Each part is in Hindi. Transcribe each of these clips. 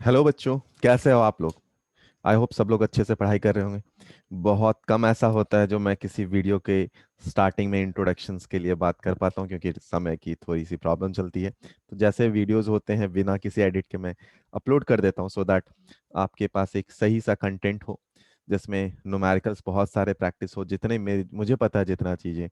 हेलो बच्चों, कैसे हो आप लोग। आई होप सब लोग अच्छे से पढ़ाई कर रहे होंगे। बहुत कम ऐसा होता है जो मैं किसी वीडियो के स्टार्टिंग में इंट्रोडक्शंस के लिए बात कर पाता हूँ, क्योंकि समय की थोड़ी सी प्रॉब्लम चलती है। तो जैसे वीडियोस होते हैं बिना किसी एडिट के मैं अपलोड कर देता हूँ, सो दैट आपके पास एक सही सा कंटेंट हो, जिसमें न्यूमेरिकल्स बहुत सारे प्रैक्टिस हो। जितने मेरे मुझे पता है, जितना चीज़ें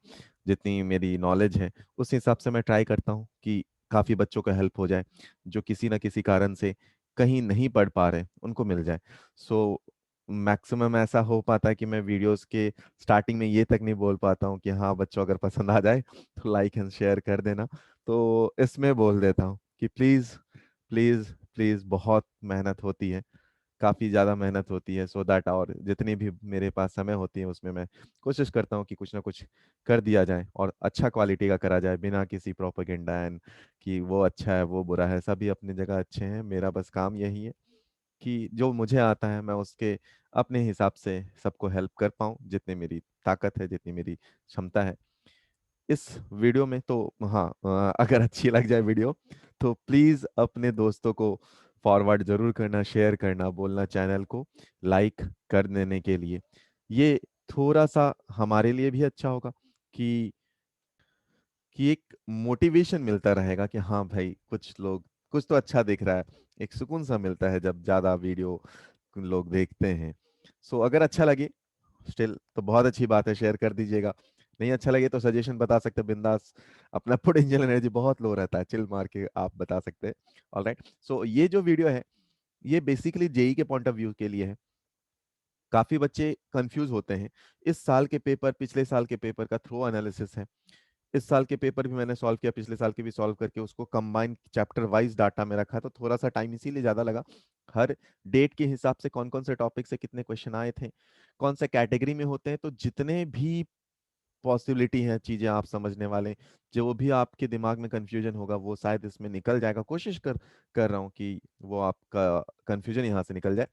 जितनी मेरी नॉलेज है, उस हिसाब से मैं ट्राई करता हूँ कि काफ़ी बच्चों का हेल्प हो जाए, जो किसी ना किसी कारण से कहीं नहीं पढ़ पा रहे उनको मिल जाए। सो मैक्सिमम ऐसा हो पाता है कि मैं वीडियोस के स्टार्टिंग में ये तक नहीं बोल पाता हूँ कि हाँ बच्चों, अगर पसंद आ जाए तो लाइक एंड शेयर कर देना। तो इसमें बोल देता हूँ कि प्लीज़ प्लीज़ प्लीज़, बहुत मेहनत होती है, काफ़ी ज़्यादा मेहनत होती है, सो दैट और जितनी भी मेरे पास समय होती है उसमें मैं कोशिश करता हूँ कि कुछ ना कुछ कर दिया जाए और अच्छा क्वालिटी का करा जाए, बिना किसी प्रोपेगेंडा एंड कि वो अच्छा है वो बुरा है। सभी अपनी जगह अच्छे हैं। मेरा बस काम यही है कि जो मुझे आता है मैं उसके अपने हिसाब से सबको हेल्प कर पाऊँ, जितनी मेरी ताकत है, जितनी मेरी क्षमता है। इस वीडियो में तो हाँ, अगर अच्छी लग जाए वीडियो तो प्लीज़ अपने दोस्तों को फॉरवर्ड जरूर करना, शेयर करना, बोलना चैनल को लाइक कर देने के लिए। ये थोड़ा सा हमारे लिए भी अच्छा होगा कि एक मोटिवेशन मिलता रहेगा कि हाँ भाई, कुछ लोग कुछ तो अच्छा दिख रहा है। एक सुकून सा मिलता है जब ज्यादा वीडियो लोग देखते हैं। सो अगर अच्छा लगे स्टिल तो बहुत अच्छी बात है, शेयर कर दीजिएगा। नहीं अच्छा लगे तो सजेशन बता सकते हैं बिंदास। अपना पोटेंशियल एनर्जी बहुत लो रहता है, चिल मार के आप बता सकते हैं। ऑलराइट, सो ये जो वीडियो है ये बेसिकली जेई के पॉइंट ऑफ व्यू के लिए है। काफी बच्चे कंफ्यूज होते हैं। इस साल के पेपर पिछले साल के पेपर का थ्रो एनालिसिस है। इस साल के पेपर भी मैंने सॉल्व किया, पिछले साल के भी सॉल्व करके उसको कंबाइन चैप्टर वाइज डाटा में रखा, तो थोड़ा सा टाइम इसीलिए ज्यादा लगा। हर डेट के हिसाब से कौन कौन से टॉपिक से कितने क्वेश्चन आए थे, कौन से कैटेगरी में होते हैं, तो जितने भी पॉसिबिलिटी है चीजें आप समझने वाले, जो भी आपके दिमाग में कंफ्यूजन होगा वो शायद इसमें निकल जाएगा। कोशिश कर रहा हूँ कि वो आपका कंफ्यूजन यहाँ से निकल जाए।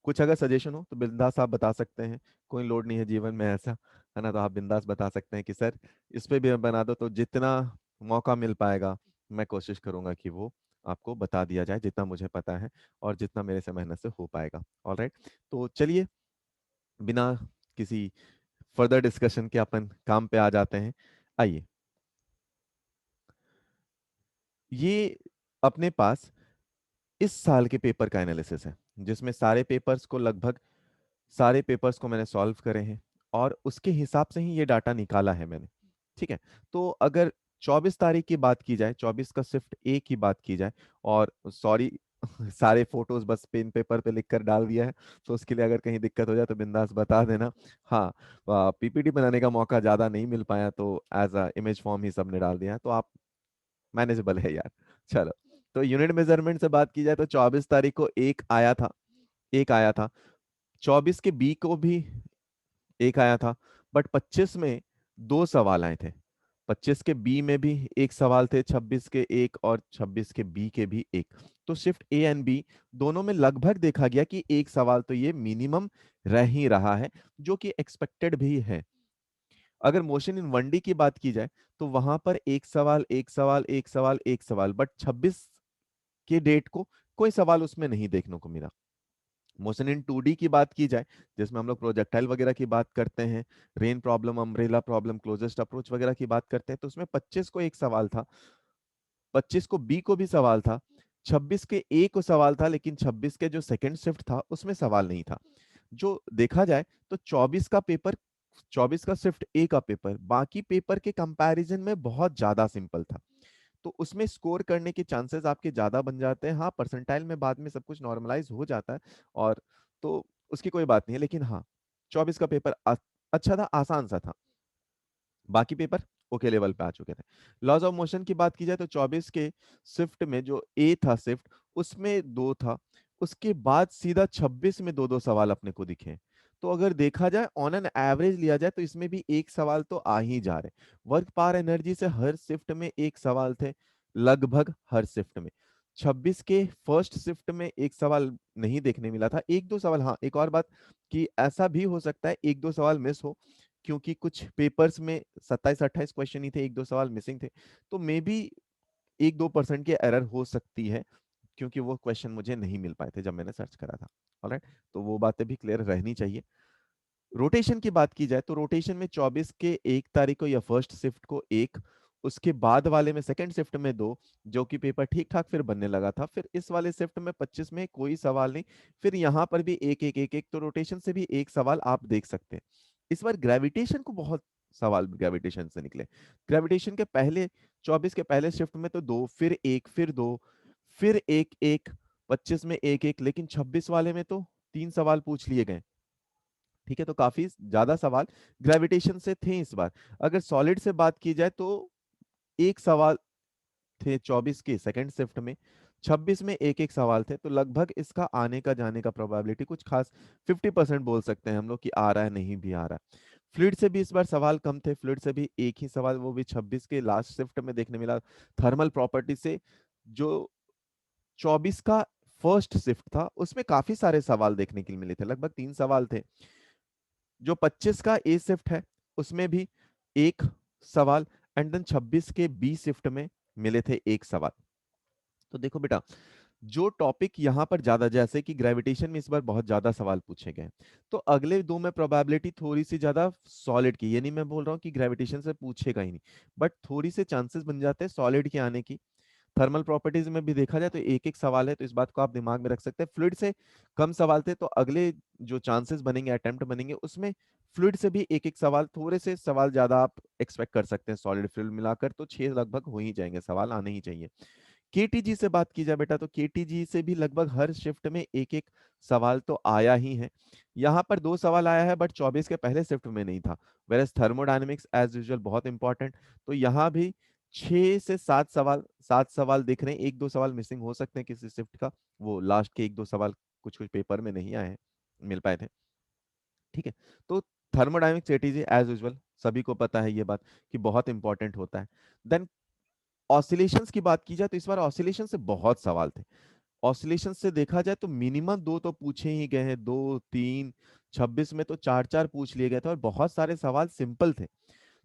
कुछ अगर सजेशन हो तो बिंदास आप बता सकते हैं। कोई लोड नहीं है जीवन में ऐसा, है ना। तो आप बिंदास बता सकते हैं कि सर इस पे भी बना दो। तो जितना मौका मिल पाएगा मैं कोशिश करूंगा कि वो आपको बता दिया जाए, जितना मुझे पता है और जितना मेरे से मेहनत से हो पाएगा। ऑलराइट, तो चलिए बिना किसी फर्दर डिस्कशन के अपन काम पे आ जाते हैं। आइए, ये अपने पास इस साल के पेपर का एनालिसिस है, जिसमें सारे पेपर्स को मैंने सॉल्व करे हैं और उसके हिसाब से ही ये डाटा निकाला है मैंने। ठीक है, तो अगर 24 तारीख की बात की जाए, 24 का शिफ्ट ए की बात की जाए, और सॉरी सारे फोटोज बस पेन पेपर पे लिख कर डाल दिया है, तो उसके लिए अगर कहीं दिक्कत हो जाए तो बिंदास बता देना। हाँ, पीपीटी बनाने का मौका ज्यादा नहीं मिल पाया, तो एज अ इमेज फॉर्म ही सबने डाल दिया है, तो आप मैनेजेबल है यार। चलो, तो यूनिट मेजरमेंट से बात की जाए तो 24 तारीख को एक आया था। 24 के बी को भी एक आया था, बट 25 में दो सवाल आए थे। 25 के बी में भी एक सवाल थे, 26 के एक और 26 के बी के भी एक। तो शिफ्ट ए एंड बी दोनों में लगभग देखा गया कि एक सवाल तो ये मिनिमम रह ही रहा है, जो कि एक्सपेक्टेड भी है। अगर मोशन इन वन डी की बात की जाए तो वहां पर एक सवाल एक सवाल एक सवाल एक सवाल, बट 26 के डेट को कोई सवाल उसमें नहीं देखने को मिला। मोशन इन 2D की बात की जाए, जिसमें हम लोग प्रोजेक्टाइल वगैरह की बात करते हैं, rain problem, umbrella problem, closest approach वगैरह की बात करते हैं, तो उसमें 25 को एक सवाल था, 25 को बी को भी सवाल था, 26 के ए को सवाल था, लेकिन 26 के जो सेकंड शिफ्ट था उसमें सवाल नहीं था। जो देखा जाए तो 24 का शिफ्ट ए का पेपर बाकी पेपर के कंपैरिजन में बहुत ज्यादा सिंपल था, तो उसमें स्कोर करने के चांसेस आपके ज्यादा बन जाते हैं। हाँ, परसेंटाइल में बाद में सब कुछ नॉर्मलाइज हो जाता है, और तो उसकी कोई बात नहीं है, लेकिन हाँ, 24 का पेपर अच्छा था, आसान सा था। बाकी पेपर ओके लेवल पे आ चुके थे। लॉज ऑफ मोशन की बात की जाए तो 24 के शिफ्ट में जो ए था शिफ्ट, उसमें दो था, उसके बाद सीधा 26 में दो दो सवाल अपने को दिखे। तो अगर देखा जाए ऑन एन एवरेज लिया जाए तो इसमें भी एक सवाल तो आ ही जा रहे। वर्क पावर एनर्जी से हर शिफ्ट में एक सवाल थे, लगभग हर शिफ्ट में। 26 के फर्स्ट शिफ्ट में एक सवाल नहीं देखने मिला था, एक दो सवाल। हाँ, एक और बात कि ऐसा भी हो सकता है एक दो सवाल मिस हो, क्योंकि कुछ पेपर्स में 27-28 क्वेश्चन ही थे, एक दो सवाल मिसिंग थे, तो मे बी 1-2% की एरर हो सकती है, क्योंकि वो क्वेश्चन मुझे नहीं मिल पाए थे जब मैंने सर्च करा था। ऑलराइट, तो वो बातें भी क्लियर रहनी चाहिए। रोटेशन की बात की जाए तो रोटेशन में 24 के 1 तारीख को या फर्स्ट शिफ्ट को एक, उसके बाद वाले में सेकंड शिफ्ट में दो, जो कि पेपर ठीक ठाक फिर बनने लगा था। फिर इस वाले शिफ्ट में 25 में कोई सवाल नहीं, फिर यहाँ पर भी एक एक एक एक, तो रोटेशन से भी एक सवाल आप देख सकते हैं। इस बार ग्रेविटेशन को बहुत सवाल ग्रेविटेशन से निकले। ग्रेविटेशन के पहले 24 के पहले शिफ्ट में तो दो, फिर एक, फिर दो, फिर एक एक, 25 में एक एक, लेकिन 26 वाले में तो 3 सवाल पूछ लिए गए। ठीक है, तो काफी ज्यादा सवाल ग्रेविटेशन से थे इस बार। अगर सॉलिड से बात की जाए तो एक सवाल थे 24 के सेकंड शिफ्ट में, 26 में एक एक सवाल थे, तो लगभग इसका आने का जाने का प्रोबेबिलिटी कुछ खास 50% बोल सकते हैं हम लोग कि आ रहा है, नहीं भी आ रहा है। फ्लूइड से भी इस बार सवाल कम थे, फ्लूइड से भी एक ही सवाल, वो भी 26 के लास्ट शिफ्ट में देखने मिला, थर्मल प्रॉपर्टी से। जो 24 का फर्स्ट शिफ्ट था उसमें काफी सारे सवाल देखने के लिए मिले थे, लगभग 3 सवाल थे। जो 25 का ए शिफ्ट है उसमें भी एक सवाल, एंड देन 26 के बी शिफ्ट में मिले थे एक सवाल। तो देखो बेटा, जो टॉपिक यहाँ पर ज्यादा, जैसे कि ग्रेविटेशन में इस बार बहुत ज्यादा सवाल पूछे गए, तो अगले दो में प्रोबेबिलिटी थोड़ी सी ज्यादा सॉलिड की, ये नहीं मैं बोल रहा हूँ कि ग्रेविटेशन से पूछेगा ही नहीं, बट थोड़ी से चांसेस बन जाते हैं सॉलिड के आने की। थर्मल प्रॉपर्टीज में भी देखा जाए तो एक एक सवाल है, तो इस बात को आप दिमाग में रख सकते हैं। फ्लूइड से कम सवाल थे, तो अगले जो चांसेस बनेंगे, अटेम्प्ट बनेंगे, उसमें फ्लूइड से भी एक एक सवाल, थोड़े से सवाल ज्यादा आप एक्सपेक्ट कर सकते हैं। सॉलिड फ्लूइड मिलाकर तो 6 लगभग हो ही जाएंगे, सवाल आने ही चाहिए। केटीजी से बात की जाए बेटा, तो केटीजी से भी लगभग हर शिफ्ट में एक एक सवाल तो आया ही है। यहाँ पर 2 सवाल आया है, बट 24 के पहले शिफ्ट में नहीं था। वेरएज थर्मोडायनेमिक्स एज यूजुअल बहुत इंपॉर्टेंट, तो यहाँ भी 6 से 7 सवाल, 7 सवाल दिख रहे हैं। एक दो सवाल मिसिंग हो सकते हैं किसी शिफ्ट का, वो लास्ट के एक दो सवाल कुछ कुछ पेपर में नहीं आए हैं, मिल पाए थे। ठीक है, तो थर्मोडायनेमिक्स केटीजी एज यूजुअल सभी को पता है ये बात कि बहुत इंपॉर्टेंट होता है। देन ऑसिलेशंस की बात की जाए तो इस बार ऑसिलेशन से बहुत सवाल थे। ऑसिलेशन से देखा जाए तो मिनिमम 2 तो पूछे ही गए हैं, 2 3, 26 में तो 4 4 पूछ लिए गए थे, और बहुत सारे सवाल सिंपल थे।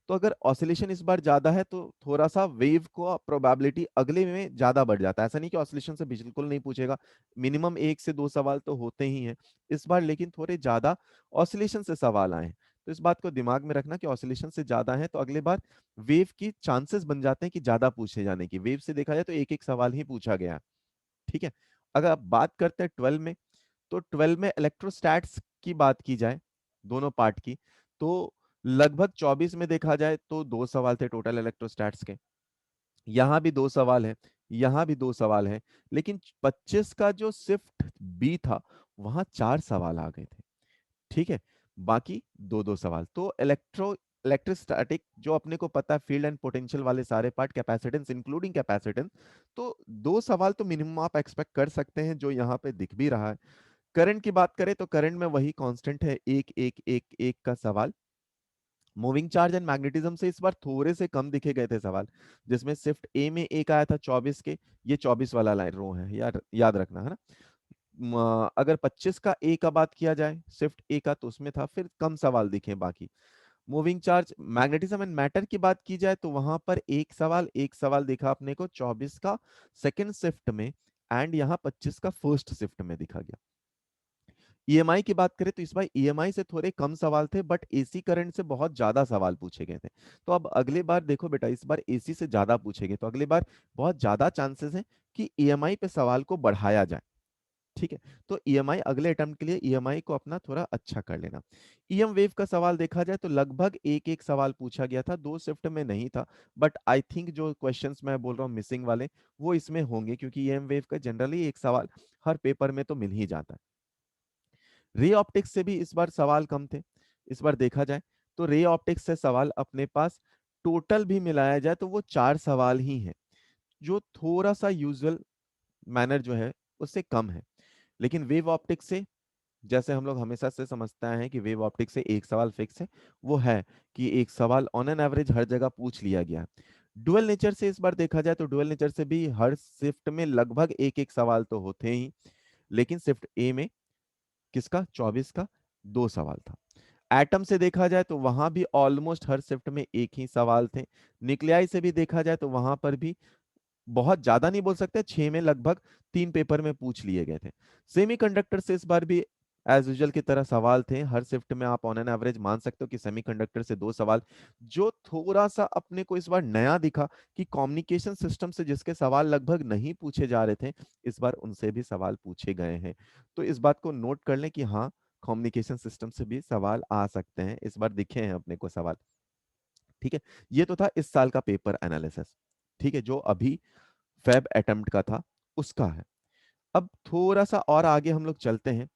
तो अगर ऑसिलेशन इस बार ज्यादा है तो थोड़ा सा वेव को प्रोबेबिलिटी अगले में ज्यादा बढ़ जाता है। ऐसा नहीं कि ऑसिलेशन से बिल्कुल नहीं पूछेगा, मिनिमम 1 से 2 सवाल तो होते ही हैं इस बार, लेकिन थोड़े ज्यादा ऑसिलेशन से सवाल आए हैं। तो इस बात को दिमाग में रखना कि ऑसिलेशन से ज्यादा है, तो अगले बार वेव की चांसेस बन जाते हैं कि ज्यादा पूछे जाने की। वेव से देखा जाए तो एक एक सवाल ही पूछा गया। ठीक है, अगर आप बात करते हैं 12 में, तो 12 में इलेक्ट्रोस्टैट्स की बात की जाए, दोनों पार्ट की, तो लगभग 24 में देखा जाए तो 2 सवाल थे टोटल इलेक्ट्रोस्टैट्स के। यहाँ भी 2 सवाल है, यहाँ भी 2 सवाल है, लेकिन 25 का जो शिफ्ट बी था वहां 4 सवाल आ गए थे। ठीक है, बाकी दो दो सवाल तो इलेक्ट्रोस्टैटिक जो अपने को पता है, फील्ड एंड पोटेंशियल वाले सारे पार्ट, कैपेसिटेंस इंक्लूडिंग कैपेसिटेंस, तो 2 सवाल तो मिनिमम आप एक्सपेक्ट कर सकते हैं, जो यहाँ पे दिख भी रहा है। करंट की बात करें तो करंट में वही कांस्टेंट है, एक एक एक एक का सवाल। मूविंग चार्ज एंड मैग्नेटिज्म से इस बार थोड़े से कम दिखे गए थे सवाल, जिसमें शिफ्ट ए में एक आया था 24 के, ये 24 वाला लाइन रो है, यार याद रखना है ना। अगर 25 का ए का बात किया जाए, शिफ्ट ए का, तो उसमें था, फिर कम सवाल दिखे बाकी। Moving charge magnetism and matter की बात की जाए तो वहां पर एक सवाल दिखा अपने को 24 का सेकंड शिफ्ट में, एंड यहाँ 25 का फर्स्ट शिफ्ट में दिखा गया। ईएमआई की बात करें तो इस बार ईएमआई से थोड़े कम सवाल थे, बट एसी करंट से बहुत ज्यादा सवाल पूछे गए थे। तो अब अगले बार देखो बेटा, इस बार एसी से ज्यादा पूछेंगे, तो अगले बार बहुत ज्यादा चांसेस हैं कि ईएमआई पे सवाल को बढ़ाया जाए। ठीक है, तो ईएमआई अगले अटेम्प्ट के लिए ईएमआई को अपना थोड़ा अच्छा कर लेना। ईएम वेव का सवाल देखा जाए तो लगभग एक एक सवाल पूछा गया था, 2 शिफ्ट में नहीं था, बट आई थिंक जो क्वेश्चंस मैं बोल रहा हूँ मिसिंग वाले, वो इसमें होंगे, क्योंकि ईएम वेव का जनरली एक सवाल हर पेपर में तो मिल ही जाता है। रे ऑप्टिक्स से भी इस बार सवाल कम थे। इस बार देखा जाए तो रे ऑप्टिक्स से सवाल अपने पास टोटल भी मिलाया जाए तो वो 4 सवाल ही हैं, जो थोड़ा सा यूजुअल मैनर जो है उससे कम है। लेकिन वेव ऑप्टिक्स से, जैसे हम लोग हमेशा से समझते हैं कि वेव ऑप्टिक्स से एक सवाल फिक्स है, वो है कि एक सवाल ऑन एन एवरेज हर जगह पूछ लिया गया है। डुअल नेचर से इस बार देखा जाए तो डुअल नेचर से भी हर शिफ्ट में लगभग एक एक सवाल तो होते ही, लेकिन शिफ्ट ए में किसका, 24 का 2 सवाल था। एटम से देखा जाए तो वहां भी ऑलमोस्ट हर शिफ्ट में एक ही सवाल थे। न्यूक्लियाई से भी देखा जाए तो वहां पर भी बहुत ज्यादा नहीं बोल सकते, 6 में लगभग 3 पेपर में पूछ लिए गए थे। सेमीकंडक्टर से इस बार भी एज यूजल की तरह सवाल थे। हर शिफ्ट में आप ऑन एन एवरेज मान सकते हो कि सेमीकंडक्टर से 2 सवाल। जो थोड़ा सा अपने को इस बार नया दिखा कि कम्युनिकेशन सिस्टम से जिसके सवाल लगभग नहीं पूछे जा रहे थे, इस बार उनसे भी सवाल पूछे गए हैं। तो इस बात को नोट कर लें कि हाँ, कम्युनिकेशन सिस्टम से भी सवाल आ सकते हैं, इस बार दिखे हैं अपने को सवाल। ठीक है, ये तो था इस साल का पेपर एनालिसिस। ठीक है, जो अभी फेब अटेम्प्ट का था उसका है। अब थोड़ा सा और आगे हम लोग चलते हैं,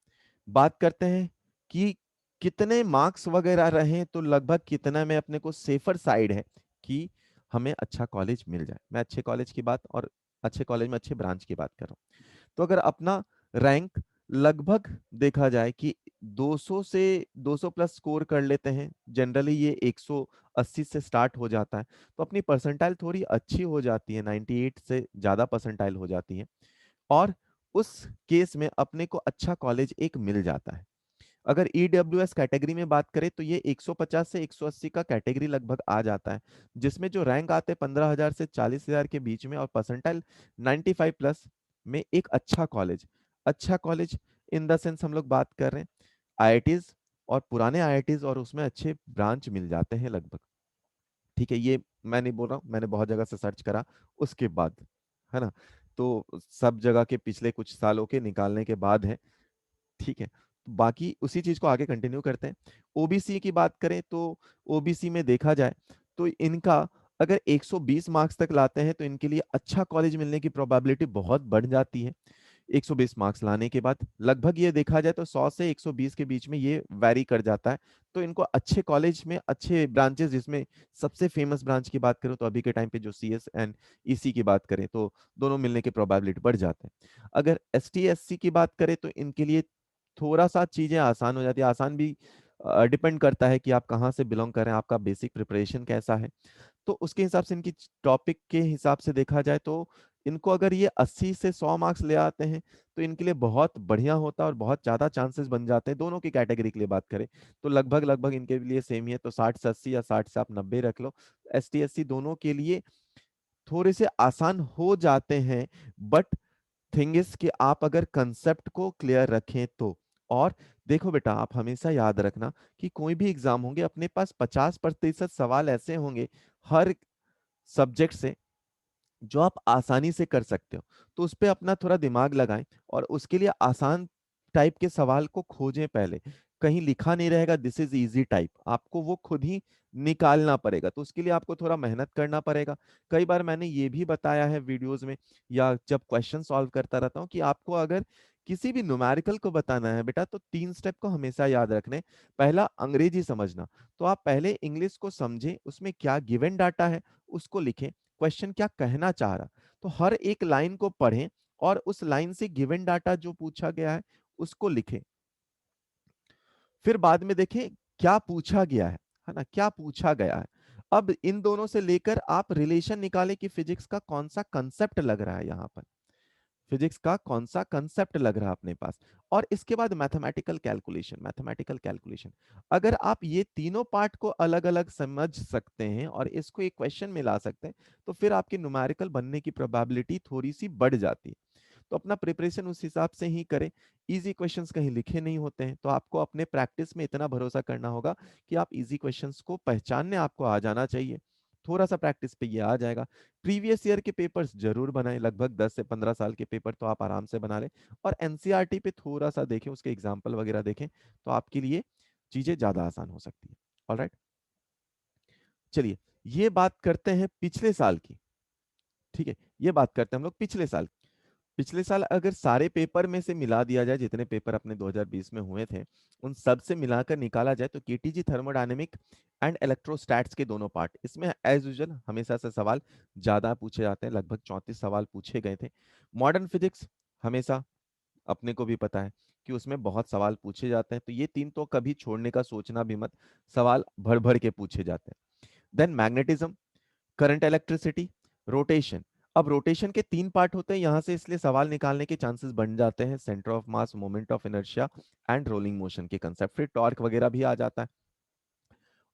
बात करते हैं कि कितने मार्क्स वगैरह रहे तो लगभग कितना में अपने को सेफर साइड है कि हमें अच्छा कॉलेज मिल जाए। मैं अच्छे कॉलेज की बात और अच्छे कॉलेज में अच्छे ब्रांच की बात कर रहा हूँ। तो अगर अपना रैंक लगभग देखा जाए कि 200 से 200 प्लस स्कोर कर लेते हैं, जनरली ये 180 से स्टार्ट हो जाता है, तो अपनी परसेंटाइल थोड़ी अच्छी हो जाती है, 98 से ज़्यादा परसेंटाइल हो जाती है, और उस केस में अपने को अच्छा कॉलेज एक मिल जाता है। अगर ईडब्ल्यूएस कैटेगरी में बात करें तो ये 150 से 180 का कैटेगरी लगभग आ जाता है, जिसमें जो रैंक आते हैं 15,000 से 40,000 के बीच में और परसेंटाइल 95 प्लस में एक अच्छा कॉलेज। अच्छा कॉलेज इन द सेंस हम लोग बात कर रहे हैं आईआईटीज और पुराने आईआईटीज, और उसमें अच्छे ब्रांच मिल जाते हैं लगभग। ठीक है, ये मैं नहीं बोल रहा हूँ, मैंने बहुत जगह से सर्च करा उसके बाद, है ना। तो सब जगह के पिछले कुछ सालों के निकालने के बाद है। ठीक है, तो बाकी उसी चीज को आगे कंटिन्यू करते हैं। ओबीसी की बात करें तो ओबीसी में देखा जाए तो इनका अगर 120 मार्क्स तक लाते हैं तो इनके लिए अच्छा कॉलेज मिलने की प्रोबेबिलिटी बहुत बढ़ जाती है। 120 मार्क्स लाने के बाद लगभग ये देखा जाए तो 100 से 120 के बीच में ये वैरी कर जाता है। तो इनको अच्छे कॉलेज में अच्छे ब्रांचेस, जिसमें सबसे फेमस ब्रांच की बात करूं तो अभी के टाइम पे जो सीएस एंड ईसी की बात करें तो दोनों मिलने की प्रोबेबिलिटी बढ़ जाते हैं। अगर एसटी एससी की बात करें तो इनके लिए थोड़ा सा चीजें आसान हो जाती है। आसान भी डिपेंड करता है कि आप कहाँ से बिलोंग कर रहे हैं, आपका बेसिक प्रिपरेशन कैसा है। तो उसके हिसाब से इनकी टॉपिक के हिसाब से देखा जाए तो इनको अगर ये 80 से 100 मार्क्स ले आते हैं तो इनके लिए बहुत बढ़िया होता है और बहुत ज्यादा चांसेस बन जाते हैं। दोनों की कैटेगरी के लिए बात करें तो लगभग लगभग इनके लिए सेम ही है, तो 60 से 80 या 60 से आप 90 रख लो। एस टी एस सी दोनों के लिए थोड़े से आसान हो जाते हैं, बट थिंग इज कि आप अगर कंसेप्ट को क्लियर रखें तो। और देखो बेटा, आप हमेशा याद रखना कि कोई भी एग्जाम होंगे अपने पास 50% सवाल ऐसे होंगे हर सब्जेक्ट से जो आप आसानी से कर सकते हो। तो उस पे अपना थोड़ा दिमाग लगाएं और उसके लिए आसान टाइप के सवाल को खोजें पहले। कहीं लिखा नहीं रहेगा दिस इज इजी टाइप, आपको वो खुद ही निकालना पड़ेगा, तो उसके लिए आपको थोड़ा मेहनत करना पड़ेगा। कई बार मैंने ये भी बताया है वीडियोस में या जब क्वेश्चन सॉल्व करता रहता हूँ कि आपको अगर किसी भी न्यूमेरिकल को बताना है बेटा तो 3 स्टेप को हमेशा याद रखने। पहला, अंग्रेजी समझना, तो आप पहले इंग्लिश को समझें, उसमें क्या गिवन डाटा है उसको लिखें, क्वेश्चन क्या कहना चाह रहा, तो हर एक लाइन को पढ़ें और उस लाइन से गिवन डाटा जो पूछा गया है उसको लिखें। फिर बाद में देखें क्या पूछा गया है ना, क्या पूछा गया है। अब इन दोनों से लेकर आप रिलेशन निकालें कि फिजिक्स का कौन सा कंसेप्ट लग रहा है यहाँ पर, फिजिक्स का कौन सा कंसेप्ट लग रहा है अपने पास। और इसके बाद मैथमेटिकल कैलकुलेशन, मैथमेटिकल कैलकुलेशन। अगर आप ये तीनों पार्ट को अलग अलग समझ सकते हैं और इसको एक क्वेश्चन में ला सकते हैं तो फिर आपकी न्यूमेरिकल बनने की प्रोबेबिलिटी थोड़ी सी बढ़ जाती है। तो अपना प्रिपरेशन उस हिसाब से ही करें। इजी क्वेश्चंस कहीं लिखे नहीं होते हैं, तो आपको अपने प्रैक्टिस में इतना भरोसा करना होगा कि आप इजी क्वेश्चंस को पहचानने आपको आ जाना चाहिए। थोड़ा सा प्रैक्टिस पे ये आ जाएगा। प्रीवियस ईयर के पेपर्स जरूर बनाएं, लगभग 10 से 15 साल के पेपर तो आप आराम से बना लें। और एनसीईआरटी पे थोड़ा सा देखें, उसके एग्जाम्पल वगैरह देखें, तो आपके लिए चीजें ज्यादा आसान हो सकती है। ऑलराइट, चलिए ये बात करते हैं पिछले साल की। ठीक है, ये बात करते हैं हम लोग पिछले साल। पिछले साल अगर सारे पेपर में से मिला दिया जाए, जितने पेपर अपने 2020 में हुए थे उन सब से मिलाकर निकाला जाए तो केटीजी थर्मोडायनेमिक एंड इलेक्ट्रोस्टैट्स के दोनों पार्ट, इसमें एज यूजुअल हमेशा से सवाल ज्यादा पूछे जाते हैं, लगभग 34 सवाल पूछे गए थे। मॉडर्न फिजिक्स हमेशा अपने को भी पता है कि उसमें बहुत सवाल पूछे जाते हैं, तो ये तीन तो कभी छोड़ने का सोचना भी मत, सवाल भर भर के पूछे जाते हैं। Then magnetism, current electricity, rotation. अब रोटेशन के 3 पार्ट होते हैं यहाँ से, इसलिए सवाल निकालने के चांसेस बन जाते हैं, centre of mass, moment of inertia and rolling motion के कंसेप्ट, फिर टॉर्क वगैरह भी आ जाता है।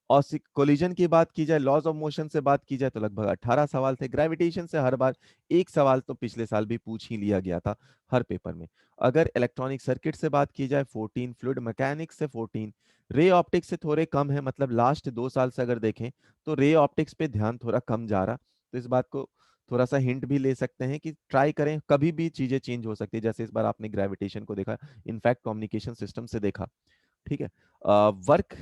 और कोलिजन की बात की जाए, लॉज ऑफ मोशन से बात की जाए तो लगभग 18 सवाल थे। ग्रेविटेशन से हर बार एक सवाल तो पिछले साल भी पूछ ही लिया गया था हर पेपर में। अगर इलेक्ट्रॉनिक सर्किट से बात की जाए 14, फ्लूइड मैकेनिक्स से 14, रे ऑप्टिक्स से थोड़े कम है, मतलब लास्ट 2 साल से अगर देखें तो रे ऑप्टिक्स पे ध्यान थोड़ा कम जा रहा। तो इस बात को थोड़ा सा हिंट भी ले सकते हैं कि ट्राई करें, कभी भी चीजें चेंज हो सकती है। जैसे इस बार आपने ग्रेविटेशन को देखा, इनफैक्ट कम्युनिकेशन सिस्टम से देखा, ठीक है। वर्क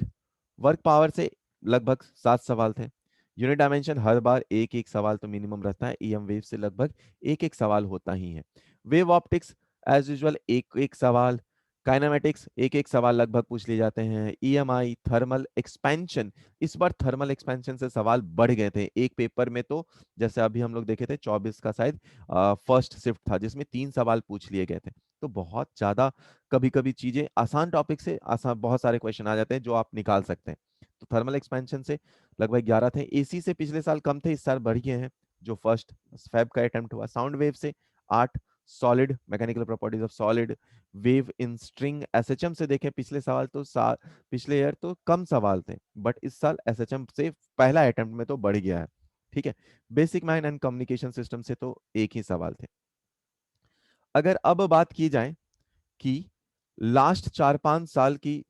वर्क पावर से लगभग 7 सवाल थे। यूनिट डायमेंशन हर बार एक एक सवाल तो मिनिमम रहता है। ईएम वेव से लगभग एक एक सवाल होता ही है। वेव ऑप्टिक्स एज यूजुअल एक एक सवाल। काइनेमेटिक्स एक एक सवाल लगभग पूछ लिए जाते हैं। ईएमआई, थर्मल एक्सपेंशन, इस बार थर्मल एक्सपेंशन से सवाल बढ़ गए थे एक पेपर में। तो जैसे अभी हम लोग देखे थे 24 का शायद फर्स्ट शिफ्ट था जिसमें 3 सवाल पूछ लिए गए थे। तो बहुत ज्यादा कभी कभी चीजें आसान टॉपिक से आसान बहुत सारे क्वेश्चन आ जाते हैं जो आप निकाल सकते हैं। तो थर्मल एक्सपेंशन से लगभग 11 थे। एसी से पिछले साल कम थे, इस साल बढ़ गए हैं जो फर्स्ट फेब का अटेम्प्ट हुआ। साउंड वेव से 8। Solid mechanical properties of solid wave in string SHM से देखें पिछले सवाल तो पिछले ईयर तो कम सवाल थे, बट इस साल एसएचएम से पहला अटेम्प्ट में तो बढ़ गया है, ठीक है। Basic mind and communication system से तो एक ही सवाल थे। अगर अब बात की जाए कि लास्ट 4-5 साल की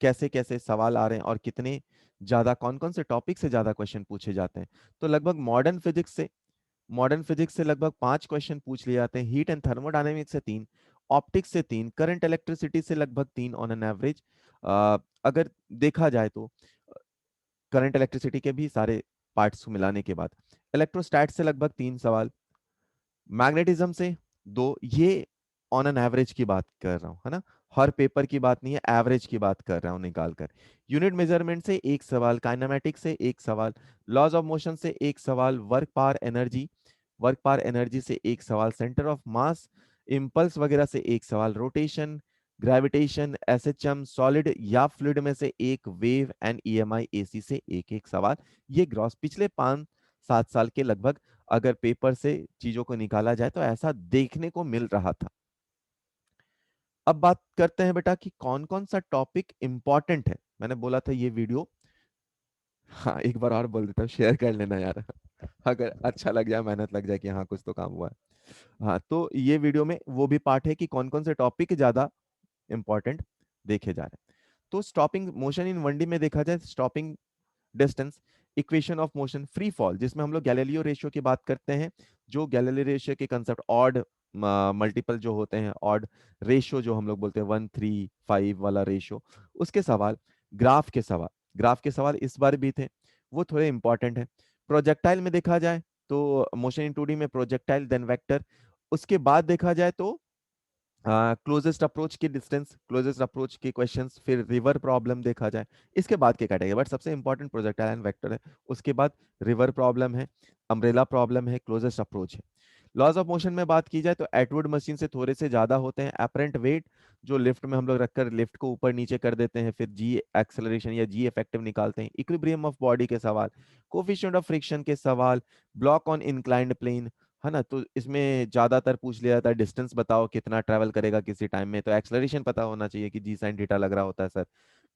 कैसे कैसे सवाल आ रहे हैं और कितने ज्यादा कौन कौन से टॉपिक से ज्यादा क्वेश्चन पूछे जाते हैं, तो लगभग मॉडर्न फिजिक्स से लगभग 5 क्वेश्चन पूछ लिए जाते हैं। हीट एंड थर्मोडायनेमिक्स से 3, ऑप्टिक्स से 3, करंट इलेक्ट्रिसिटी से लगभग 3 ऑन एन एवरेज। अगर देखा जाए तो करंट इलेक्ट्रिसिटी के भी सारे पार्ट्स को मिलाने के बाद इलेक्ट्रोस्टैट से लगभग 3 सवाल, मैग्नेटिज्म से 2। ये ऑन एन एवरेज की बात कर रहा हूं, है ना, हर पेपर की बात नहीं है, एवरेज की बात कर रहा हूं निकाल कर। यूनिट मेजरमेंट से 1 सवाल, काइनेमेटिक्स से 1 सवाल, लॉज ऑफ मोशन से 1 सवाल, वर्क पावर एनर्जी से 1 सवाल, सेंटर ऑफ मास इम्पल्स वगैरह से 1 सवाल, रोटेशन, ग्रेविटेशन, एसएचएम, सॉलिड या फ्लूइड में से 1, वेव एंड ईएमआई एसी से एक एक सवाल। ये ग्रॉस पिछले 5-7 साल के लगभग अगर पेपर से चीजों को निकाला जाए तो ऐसा देखने को मिल रहा था। अब बात करते हैं बेटा कि कौन कौन सा टॉपिक इंपॉर्टेंट है। मैंने बोला था ये वीडियो, हाँ एक बार और बोल देता हूँ, शेयर कर लेना यार अगर अच्छा लग जाए, मेहनत लग जाए कि हाँ कुछ तो काम हुआ है। हाँ तो ये वीडियो में वो भी पार्ट है कि कौन कौन से टॉपिक ज्यादा इंपॉर्टेंट देखे जा रहे हैं। तो स्टॉपिंग मोशन इन 1D में देखा जाए, stopping distance, equation of motion, free fall जिसमें हम लोग गैलीलियो रेशियो की बात करते हैं, जो गैलीलियो रेशियो के कंसेप्ट ऑड मल्टीपल जो होते हैं, ऑड रेशियो जो हम लोग बोलते हैं 1:3:5 वाला रेशियो, उसके सवाल, ग्राफ के सवाल इस बार भी थे, वो थोड़े इंपॉर्टेंट है। प्रोजेक्टाइल में देखा जाए तो मोशन इन 2D में प्रोजेक्टाइल देन वेक्टर, उसके बाद देखा जाए तो क्लोजेस्ट अप्रोच की डिस्टेंस, क्लोजेस्ट अप्रोच के क्वेश्चंस, फिर रिवर प्रॉब्लम देखा जाए, इसके बाद के कैटेगरी, बट सबसे इंपॉर्टेंट प्रोजेक्टाइल एंड वेक्टर है, उसके बाद रिवर प्रॉब्लम है, अम्ब्रेला प्रॉब्लम है, क्लोजेस्ट अप्रोच है। लॉज ऑफ मोशन में बात की जाए तो एटवुड मशीन से थोड़े से ज्यादा होते हैं। अपरेंट वेट जो लिफ्ट में हम लोग रखकर लिफ्ट को ऊपर नीचे कर देते हैं, फिर जी एक्सेलरेशन या जी इफेक्टिव निकालते हैं, इक्विलिब्रियम ऑफ बॉडी के सवाल, कोफिशिएंट ऑफ फ्रिक्शन के सवाल, ब्लॉक ऑन इंक्लाइंड प्लेन, है ना, तो इसमें ज्यादातर पूछ लिया जाता है डिस्टेंस बताओ कितना ट्रेवल करेगा किसी टाइम में, तो एक्सेलरेशन पता होना चाहिए कि जी साइन थीटा लग रहा होता है सर।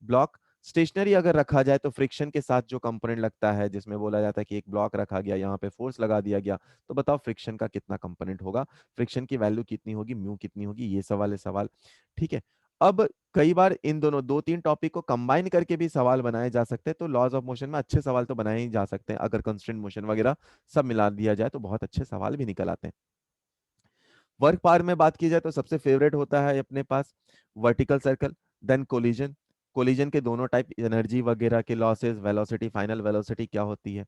ब्लॉक स्टेशनरी अगर रखा जाए तो फ्रिक्शन के साथ जो कंपोनेंट लगता है, जिसमें बोला जाता है कि एक ब्लॉक रखा गया, यहाँ पे फोर्स लगा दिया गया, तो बताओ फ्रिक्शन का कितना कंपोनेंट होगा, फ्रिक्शन की वैल्यू कितनी होगी, म्यू कितनी होगी, ये सवाल है सवाल, ठीक है। अब कई बार इन दोनों 2-3 टॉपिक को कंबाइन करके भी सवाल बनाए जा सकते हैं, तो लॉज ऑफ मोशन में अच्छे सवाल तो बनाए ही जा सकते हैं, अगर कंस्ट्रेंट मोशन वगैरह सब मिला दिया जाए तो बहुत अच्छे सवाल भी निकल आते हैं। वर्क पावर में बात की जाए तो सबसे फेवरेट होता है अपने पास vertical circle, then collision, collision के दोनों टाइप, एनर्जी वगैरह के लॉसेस, वेलोसिटी, फाइनल वेलोसिटी क्या होती है,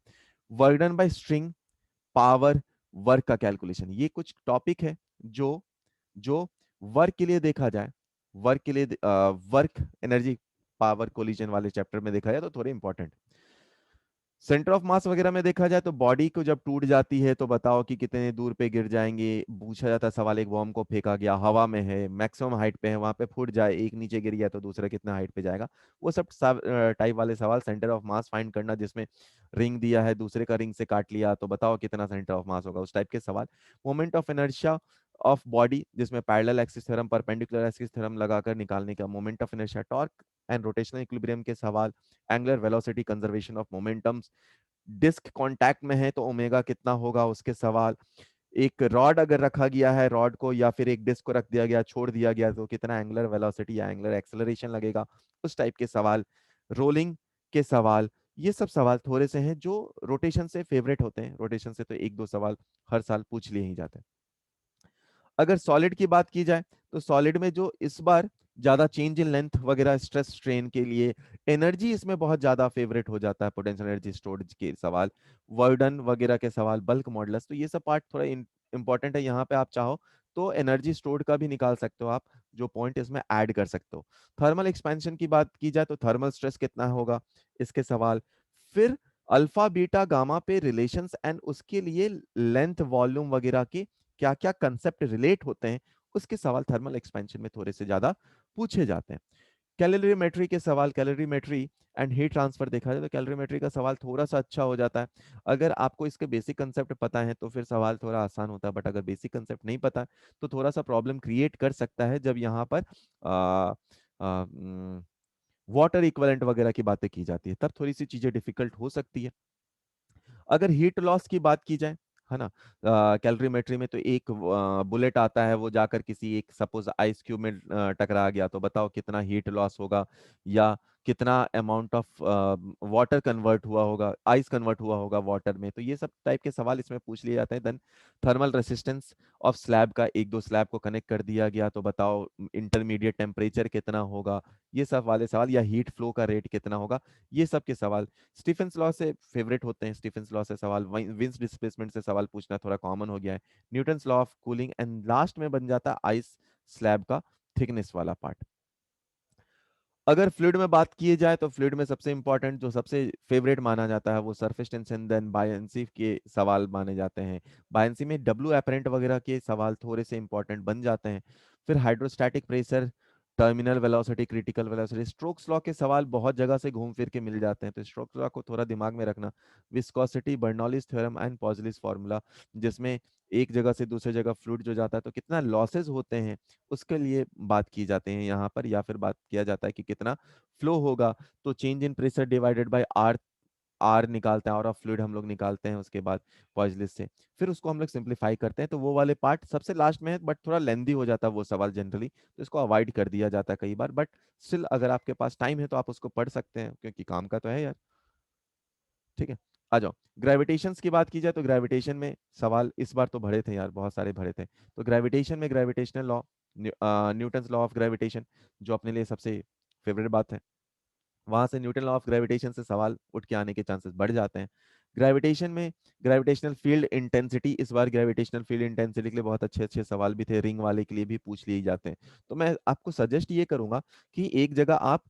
work done by string, power, work का कैलकुलेशन, ये कुछ टॉपिक है जो जो वर्क के लिए देखा जाए, वर्क के लिए वर्क एनर्जी पावर कोलिजन वाले चैप्टर में देखा जाए तो थोड़े इंपॉर्टेंट। सेंटर ऑफ मास वगैरह में देखा जाए तो बॉडी को जब टूट जाती है तो बताओ कि कितने दूर पे गिर जाएंगे, पूछा जाता है सवाल, एक बॉम्ब को फेंका गया हवा में है, मैक्सिमम हाइट पे है, वहां पे फूट जाए, एक नीचे गिर गया तो दूसरा कितना हाइट पे जाएगा, वो सब टाइप वाले सवाल, सेंटर ऑफ मास फाइंड करना, जिसमें रिंग दिया है दूसरे का रिंग से काट लिया तो बताओ कितना सेंटर ऑफ मास होगा, उस टाइप के सवाल। Moment of inertia of body, जिसमें parallel axis theorem, perpendicular axis theorem लगाकर निकालने का, moment of inertia, torque and rotational equilibrium के सवाल, angular velocity, conservation of momentums, disc contact में है तो ओमेगा कितना होगा उसके सवाल, एक रॉड अगर रखा गया है, रॉड को या फिर एक डिस्क को रख दिया गया, छोड़ दिया गया, तो कितना एंगुलर वेलोसिटी या एंगुलर एक्सेलरेशन लगेगा, उस टाइप के सवाल, रोलिंग के सवाल। ये सब सवाल थोड़े से हैं जो रोटेशन से फेवरेट होते हैं, रोटेशन से तो एक दो सवाल हर साल पूछ लिए ही जाते हैं। अगर सॉलिड की बात की जाए तो सॉलिड में जो इस बार ज्यादा चेंज इन लेंथ वगैरह, स्ट्रेस स्ट्रेन के लिए एनर्जी इसमें बहुत ज्यादा फेवरेट हो जाता है, पोटेंशियल एनर्जी स्टोरेज के सवाल, वर्डन वगैरह के सवाल, बल्क मॉडुलस, तो ये सब पार्ट थोड़ा इंपॉर्टेंट है। यहाँ पे आप चाहो तो एनर्जी स्टोर्ड का भी निकाल सकते हो आप, जो पॉइंट इसमें ऐड कर सकते हो। थर्मल एक्सपेंशन की बात की जाए तो थर्मल स्ट्रेस कितना होगा इसके सवाल, फिर अल्फा बीटा गामा पे रिलेशंस एंड उसके लिए लेंथ वॉल्यूम वगैरह के क्या क्या कंसेप्ट रिलेट होते हैं, उसके सवाल थर्मल एक्सपेंशन में थोड़े से ज्यादा पूछे जाते हैं। कैलोरीमेट्री के सवाल, कैलोरीमेट्री एंड हीट ट्रांसफर देखा जाए तो कैलोरीमेट्री का सवाल थोड़ा सा अच्छा हो जाता है। अगर आपको इसके बेसिक कंसेप्ट पता है तो फिर सवाल थोड़ा आसान होता है, बट अगर बेसिक कंसेप्ट नहीं पता तो थोड़ा सा प्रॉब्लम क्रिएट कर सकता है जब यहाँ पर वाटर इक्वलेंट वगैरह की बातें की जाती है, तब थोड़ी सी चीजें डिफिकल्ट हो सकती है। अगर हीट लॉस की बात की जाए, है ना, कैलोरीमेट्री में तो एक बुलेट आता है, वो जाकर किसी एक सपोज आइस क्यूब में टकरा गया, तो बताओ कितना हीट लॉस होगा, या कितना अमाउंट ऑफ वाटर कन्वर्ट हुआ होगा, आइस कन्वर्ट हुआ होगा वाटर में, तो ये सब टाइप के सवाल इसमें पूछ लिए जाते हैं। Then thermal resistance of slab का, एक दो स्लैब को कनेक्ट कर दिया गया तो बताओ इंटरमीडिएट टेम्परेचर कितना होगा, ये सब वाले सवाल, या हीट फ्लो का रेट कितना होगा, ये सब के सवाल स्टीफेंस लॉ से फेवरेट होते हैं। स्टीफेंस लॉ से सवाल, विंस डिस्प्लेसमेंट से सवाल पूछना थोड़ा कॉमन हो गया है, Newton's law of cooling, and last में बन जाता है आइस स्लैब का थिकनेस वाला पार्ट। अगर फ्लूइड में बात की जाए तो फ्लूइड में सबसे इंपॉर्टेंट जो सबसे फेवरेट माना जाता है वो सरफेस टेंशन, देन बायंसी के सवाल माने जाते हैं। बायंसी में डब्ल्यू एपरेंट वगैरह के सवाल थोड़े से इंपॉर्टेंट बन जाते हैं। फिर hydrostatic pressure, terminal velocity, critical velocity, strokes law के सवाल बहुत जगह से घूम फिर के मिल जाते हैं, तो स्ट्रोक्स लॉ को थोड़ा दिमाग में रखना। Viscosity, Bernoulli's theorem and Poiseuille's formula, जिसमें एक जगह से दूसरे जगह फ्लूइड जो जाता है तो कितना लॉसेस होते हैं उसके लिए बात की जाते हैं यहाँ पर, या फिर बात किया जाता है कि कितना फ्लो होगा, तो change in pressure divided by R, R निकालते हैं, आर ऑफ फ्लूइड हम लोग निकालते हैं उसके बाद पॉइजलिस से, फिर उसको हम लोग सिंप्लीफाई करते हैं, तो वो वाले पार्ट सबसे लास्ट में है, बट थोड़ा लेंदी हो जाता है वो सवाल जनरली, तो इसको अवॉइड कर दिया जाता है कई बार, बट स्टिल अगर आपके पास टाइम है तो आप उसको पढ़ सकते हैं, क्योंकि काम का तो है यार। ठीक है, आ जाओ। ग्रेविटेशंस की बात की जाए तो ग्रेविटेशन में सवाल इस बार तो भरे थे यार, बहुत सारे भरे थे। तो ग्रेविटेशन में gravitational law, Newton's law of gravitation, जो अपने लिए सबसे फेवरेट बात है, वहां से न्यूटन लॉ ऑफ ग्रेविटेशन से सवाल उठ के आने के चांसेस बढ़ जाते हैं। ग्रेविटेशन में ग्रेविटेशनल फील्ड इंटेंसिटी, इस बार ग्रेविटेशनल फील्ड इंटेंसिटी के लिए बहुत अच्छे अच्छे सवाल भी थे, रिंग वाले के लिए भी पूछ लिए जाते हैं। तो मैं आपको सजेस्ट ये करूंगा कि एक जगह आप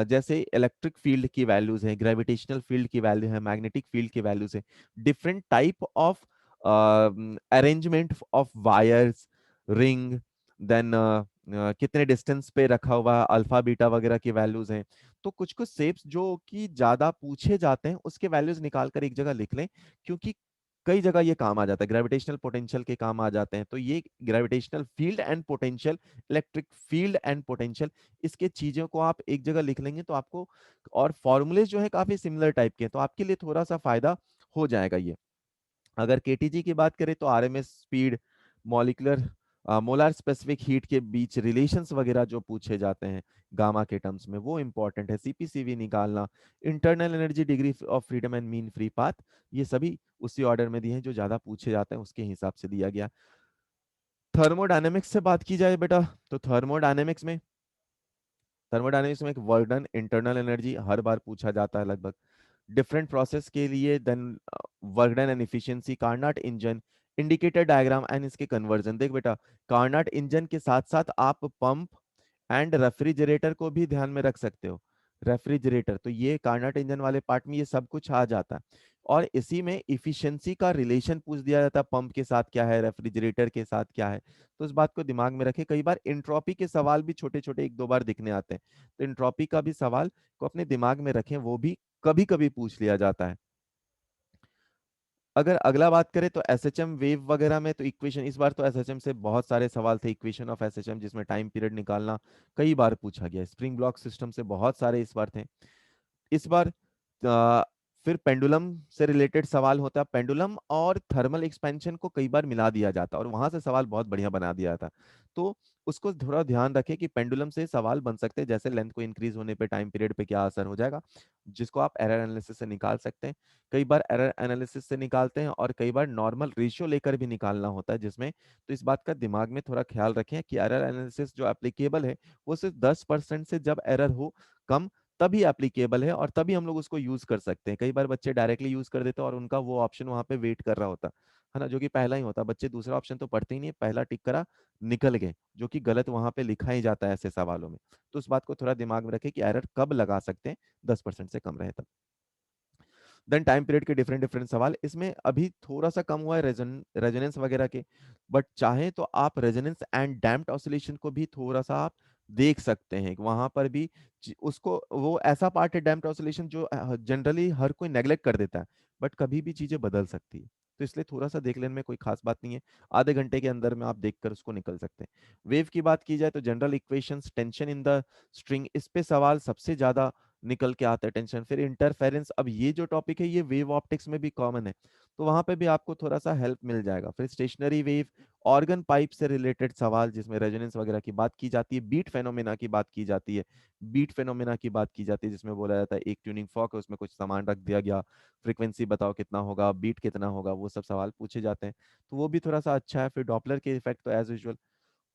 जैसे इलेक्ट्रिक फील्ड की वैल्यूज हैं, ग्रेविटेशनल फील्ड की वैल्यू है, मैग्नेटिक फील्ड की वैल्यूज है, different type of arrangement of wires, ring, then कितने डिस्टेंस पे रखा हुआ है, अल्फा बीटा वगैरह की वैल्यूज हैं, तो कुछ कुछ शेप्स जो कि ज्यादा पूछे जाते हैं उसके वैल्यूज निकाल कर एक जगह लिख लें, क्योंकि कई जगह ये काम आ जाता है, ग्रेविटेशनल पोटेंशियल के काम आ जाते हैं, तो ये gravitational field and potential, electric field and potential, इसके चीजों को आप एक जगह लिख लेंगे तो आपको, और फॉर्मूले जो है काफी सिमिलर टाइप के हैं, तो आपके लिए थोड़ा सा फायदा हो जाएगा ये। अगर केटीजी की बात करें तो RMS speed, molecular molar specific heat के बीच रिलेशंस वगैरह जो पूछे जाते हैं गामा के टर्म्स में, वो इंपॉर्टेंट है। सीपीसीवी निकालना, internal energy, degree of freedom and mean free path, ये सभी उसी ऑर्डर में दिए हैं जो ज्यादा पूछे जाते हैं उसके हिसाब से दिया गया। थर्मोडायनेमिक्स से बात की जाए बेटा, तो थर्मोडायनेमिक्स में एक वर्क डन, इंटरनल एनर्जी हर बार पूछा जाता है लगभग, डिफरेंट प्रोसेस के लिए, then work done and efficiency, Carnot engine, indicator diagram and इसके कन्वर्जन। देख बेटा, कार्नाट इंजन के साथ साथ आप पंप एंड रेफ्रिजरेटर को भी ध्यान में रख सकते हो। रेफ्रिजरेटर, तो ये कार्नाट इंजन वाले पार्ट में ये सब कुछ आ जाता है, और इसी में इफिशिएंसी का रिलेशन पूछ दिया जाता है, पंप के साथ क्या है, रेफ्रिजरेटर के साथ क्या है, तो इस बात को दिमाग में रखें। कई बार इंट्रोपी के सवाल भी छोटे छोटे एक दो बार दिखने आते हैं, तो इंट्रोपी का भी सवाल को अपने दिमाग में रखें, वो भी कभी कभी पूछ लिया जाता है। अगर अगला बात करें तो एसएचएम वेव वगैरह में, तो इक्वेशन इस बार तो एसएचएम से बहुत सारे सवाल थे, इक्वेशन ऑफ एसएचएम जिसमें टाइम पीरियड निकालना कई बार पूछा गया, स्प्रिंग ब्लॉक सिस्टम से बहुत सारे इस बार थे। इस बार अ, फिर पेंडुलम से रिलेटेड सवाल होता है, पेंडुलम और थर्मल एक्सपेंशन को कई बार मिला दिया जाता और वहां से सवाल बहुत बढ़िया बना दिया था। तो उसको थोड़ा ध्यान रखें कि पेंडुलम से सवाल बन सकते हैं, जैसे लेंथ को इंक्रीज होने पे टाइम पीरियड पे क्या असर हो जाएगा, जिसको आप एरर एनालिसिस से निकाल सकते हैं। कई बार एरर एनालिसिस से निकालते हैं और कई बार नॉर्मल रेशियो लेकर भी निकालना होता है जिसमें, तो इस बात का दिमाग में थोड़ा ख्याल रखें कि एरर एनालिसिस जो एप्लीकेबल है वो सिर्फ 10% से जब एरर हो कम तभी एप्लीकेबल है और तभी हम लोग उसको यूज कर सकते हैं। कई बार बच्चे डायरेक्टली यूज कर देते हैं और उनका वो ऑप्शन वहां पे वेट कर रहा होता है ना, जो कि पहला ही होता, बच्चे दूसरा ऑप्शन तो पढ़ते ही नहीं, पहला टिक करा निकल गए, जो कि गलत वहां पे लिखा ही जाता है ऐसे सवालों में। तो उस बात को थोड़ा दिमाग में रखें कि एरर कब लगा सकते हैं, 10% से कम रहे तब। देन टाइम पीरियड के डिफरेंट डिफरेंट सवाल, इसमें अभी थोड़ा सा कम हुआ है रेजोनेंस वगैरह के, बट चाहे तो आप रेजोनेंस एंड डैम्प्ड ऑसिलेशन को भी थोड़ा सा आप देख सकते हैं, वहां पर भी उसको, वो ऐसा पार्ट है डैम्प्ड ऑसिलेशन जो जनरली हर कोई नेग्लेक्ट कर देता है, बट कभी भी चीजें बदल सकती है, तो इसलिए थोड़ा सा देख लेने में कोई खास बात नहीं है, आधे घंटे के अंदर में आप देखकर उसको निकल सकते हैं। वेव की बात की जाए तो general equations, tension in the string, इस पे सवाल सबसे ज्यादा निकल के आता है, टेंशन। फिर इंटरफेरेंस, अब ये जो टॉपिक है ये वेव ऑप्टिक्स में भी कॉमन है, तो वहां पे भी आपको थोड़ा सा हेल्प मिल जाएगा। फिर स्टेशनरी वेव, ऑर्गन पाइप से रिलेटेड सवाल जिसमें रेजोनेंस वगैरह की बात की जाती है, बीट फेनोमेना की बात की जाती है, बीट फेनोमेना की बात की जाती है जिसमें बोला जाता है एक ट्यूनिंग फॉक है उसमें कुछ सामान रख दिया गया, फ्रीक्वेंसी बताओ कितना होगा, बीट कितना होगा, वो सब सवाल पूछे जाते हैं, तो वो भी थोड़ा सा अच्छा है। फिर डॉपलर के इफेक्ट तो एज यूजुअल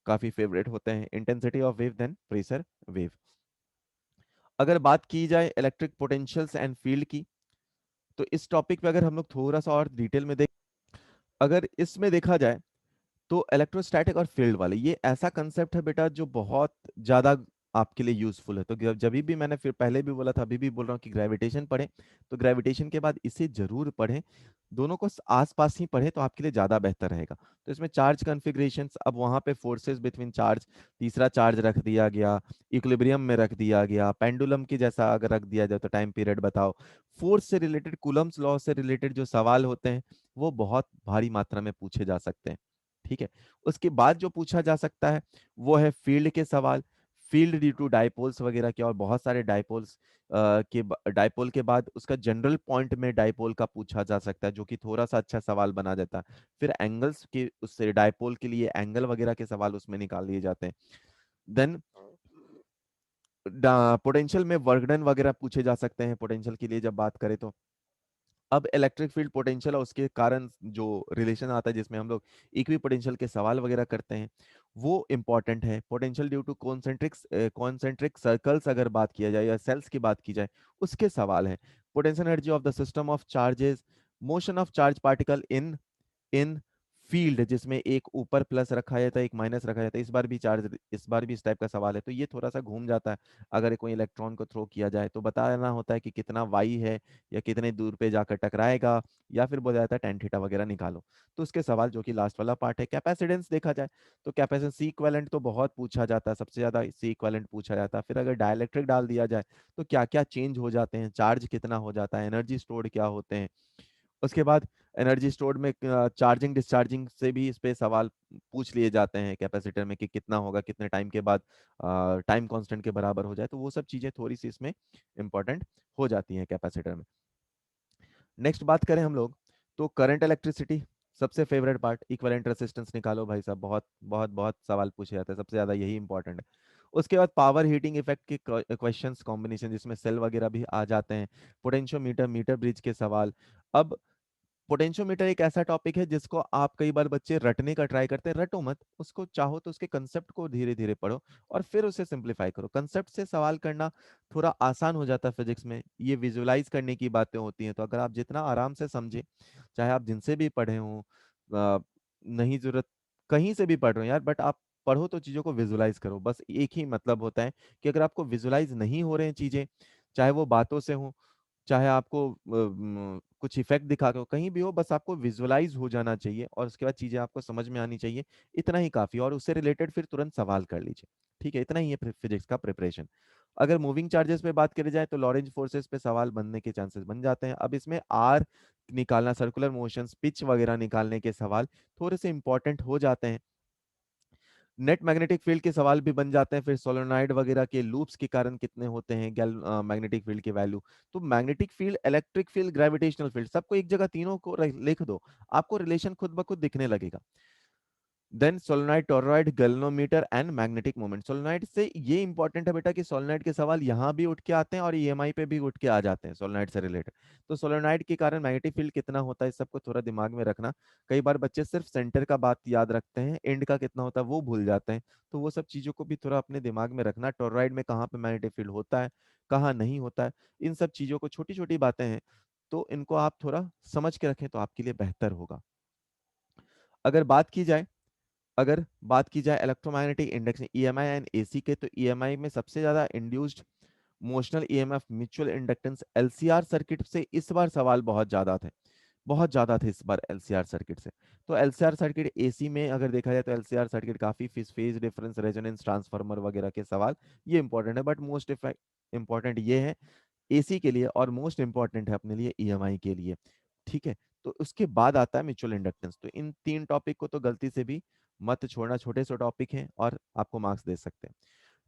काफी फेवरेट होते हैं, intensity of wave then pressure wave. अगर बात की जाए इलेक्ट्रिक पोटेंशियल्स एंड फील्ड की, तो इस टॉपिक पे अगर हम लोग थोड़ा सा और डिटेल में देख, अगर इसमें देखा जाए तो इलेक्ट्रोस्टैटिक और फील्ड वाले, ये ऐसा कंसेप्ट है बेटा जो बहुत ज्यादा आपके लिए यूजफुल है। तो जब भी मैंने फिर पहले भी बोला था, अभी भी बोल रहा हूँ कि ग्रेविटेशन पढ़ें, तो ग्रेविटेशन के बाद इसे जरूर पढ़ें, दोनों को आसपास ही पढ़ें तो आपके लिए ज्यादा बेहतर रहेगा। तो इसमें चार्ज कन्फिग्रेशंस, अब वहां पे फोर्सेस बिटवीन चार्ज, तीसरा चार्ज रख दिया गया, इक्विलिब्रियम में रख दिया गया, पेंडुलम की जैसा अगर रख दिया जाए तो टाइम पीरियड बताओ, फोर्स से रिलेटेड, कूलम्स लॉ से रिलेटेड जो सवाल होते हैं वो बहुत भारी मात्रा में पूछे जा सकते हैं। ठीक है, उसके बाद जो पूछा जा सकता है वो है फील्ड के सवाल, फील्ड ड्यू टू डाइपोल्स वगैरह के, और बहुत सारे डाइपोल्स डाइपोल के बाद उसका जनरल पॉइंट में डाइपोल का पूछा जा सकता है, जो कि थोड़ा सा अच्छा सवाल बना देता है। फिर एंगल्स के, उससे डाइपोल के लिए एंगल वगैरह के सवाल उसमें निकाल लिए जाते हैं। देन पोटेंशियल में वर्क डन वगैरह पूछे जा सकते हैं, पोटेंशियल के लिए जब बात करें तो। अब इलेक्ट्रिक फील्ड पोटेंशियल और उसके कारण जो रिलेशन आता है जिसमें हम लोग इक्वी पोटेंशियल के सवाल वगैरह करते हैं, वो इंपॉर्टेंट है। Potential due to concentric circles अगर बात किया जाए या सेल्स की बात की जाए, उसके सवाल है। Potential energy of the system of charges, motion of charge particle in in field, जिसमें एक ऊपर प्लस रखा जाता है एक माइनस रखा जाता है, इस बार भी चार्ज, इस बार भी इस टाइप का सवाल है, तो ये थोड़ा सा घूम जाता है। अगर कोई इलेक्ट्रॉन को थ्रो किया जाए तो बताना होता है कि कितना वाई है या कितने दूर पे जाकर टकराएगा, या फिर बोला जाता है टेन थीटा वगैरह निकालो, तो उसके सवाल जो कि लास्ट वाला पार्ट है। कैपेसिटेंस देखा जाए तो कैपेसिटेंस, सी इक्विवेलेंट तो बहुत पूछा जाता है, सबसे ज्यादा सी इक्विवेलेंट पूछा जाता है। फिर अगर डाइलेक्ट्रिक डाल दिया जाए तो क्या क्या चेंज हो जाते हैं, चार्ज कितना हो जाता है, एनर्जी स्टोर्ड क्या होते हैं। उसके बाद एनर्जी स्टोर्ड में चार्जिंग डिस्चार्जिंग से भी इस पे सवाल पूछ लिए जाते हैं कैपेसिटर में, कि कितना होगा कितने टाइम के बाद टाइम कांस्टेंट के बराबर हो जाए, तो वो सब चीजें थोड़ी सी इसमें इंपॉर्टेंट हो जाती हैं कैपेसिटर में। नेक्स्ट बात करें हम लोग तो करंट इलेक्ट्रिसिटी, सबसे फेवरेट पार्ट, इक्विवेलेंट रेजिस्टेंस निकालो भाई साहब, बहुत बहुत बहुत सवाल पूछे जाते हैं, सबसे ज्यादा यही इंपॉर्टेंट है। उसके बाद पावर हीटिंग इफेक्ट के क्वेश्चंस कॉम्बिनेशन जिसमें सेल वगैरह भी आ जाते हैं, पोटेंशियोमीटर, मीटर ब्रिज के सवाल। अब पोटेंशियोमीटर एक ऐसा टॉपिक है जिसको आप कई बार बच्चे रटने का ट्राई करते हैं, रटो मत उसको, चाहो तो उसके कंसेप्ट को धीरे धीरे पढ़ो और फिर उसे सिंप्लीफाई करो। कंसेप्ट से सवाल करना थोड़ा आसान हो जाता है फिजिक्स में, ये विजुलाइज करने की बातें होती हैं, तो अगर आप जितना आराम से समझे, चाहे आप जिनसे भी पढ़े हों, नहीं जरूरत कहीं से भी पढ़ रहे हो यार, बट आप पढ़ो तो चीजों को विजुलाइज करो, बस एक ही मतलब होता है कि अगर आपको विजुलाइज नहीं हो रहे हैं चीजें, चाहे वो बातों से हो, चाहे आपको कुछ इफेक्ट दिखा के, कहीं भी हो, बस आपको विजुअलाइज हो जाना चाहिए और उसके बाद चीजें आपको समझ में आनी चाहिए। इतना ही काफी, और उससे रिलेटेड फिर तुरंत सवाल कर लीजिए। ठीक है, इतना ही है फिजिक्स का प्रिपरेशन। अगर मूविंग चार्जेस पे बात करी जाए तो लॉरेंज फोर्सेस पे सवाल बनने के चांसेस बन जाते हैं। अब इसमें आर निकालना, सर्कुलर मोशंस, पिच वगैरह निकालने के सवाल थोड़े से इंपॉर्टेंट हो जाते हैं। नेट मैग्नेटिक फील्ड के सवाल भी बन जाते हैं, फिर सोलेनॉइड वगैरह के लूप्स के कारण कितने होते हैं गैल मैग्नेटिक फील्ड की वैल्यू। तो magnetic field, electric field, gravitational field, सबको एक जगह तीनों को लिख दो, आपको रिलेशन खुद ब खुद दिखने लगेगा। Then solenoid, toroid, galvanometer and magnetic moment. Solenoid से ये इंपॉर्टेंट है बेटा कि सोलेनॉइड के सवाल यहाँ भी उठ के आते हैं और ईएमआई पे भी उठ के आ जाते हैं सोलेनॉइड से रिलेटेड। तो सोलेनॉइड के कारण मैग्नेटिक फील्ड कितना होता है, इस सबको थोड़ा दिमाग में रखना। कई बार बच्चे सिर्फ सेंटर का बात याद रखते हैं, एंड का कितना होता है वो भूल जाते हैं। तो वो सब चीजों को भी थोड़ा अपने दिमाग में रखना। टोरॉइड में कहाँ पे मैग्नेटिक फील्ड होता है, कहाँ नहीं होता है, इन सब चीजों को, छोटी छोटी बातें हैं, तो इनको आप थोड़ा समझ के रखें तो आपके लिए बेहतर होगा। अगर बात की जाए अगर बात की जाए electromagnetic index EMI and AC के, तो ईएमआई में सबसे ज्यादा induced motional EMF mutual inductance LCR circuit से इस बार सवाल बहुत ज्यादा थे, बहुत ज्यादा थे इस बार एलसीआर सर्किट से। तो एलसीआर सर्किट एसी में अगर देखा जाए तो एलसीआर सर्किट काफी फेज डिफरेंस, रेजोनेंस ट्रांसफार्मर वगैरह के सवाल ये इंपॉर्टेंट है, बट मोस्ट इंपॉर्टेंट ये है एसी के लिए, और मोस्ट इंपॉर्टेंट है अपने लिए ईएमआई के लिए। ठीक है, तो उसके बाद आता है म्यूचुअल इंडक्टेंस। तो इन तीन टॉपिक को तो गलती से भी मत छोड़ना, छोटे से टॉपिक हैं और आपको मार्क्स दे सकते हैं।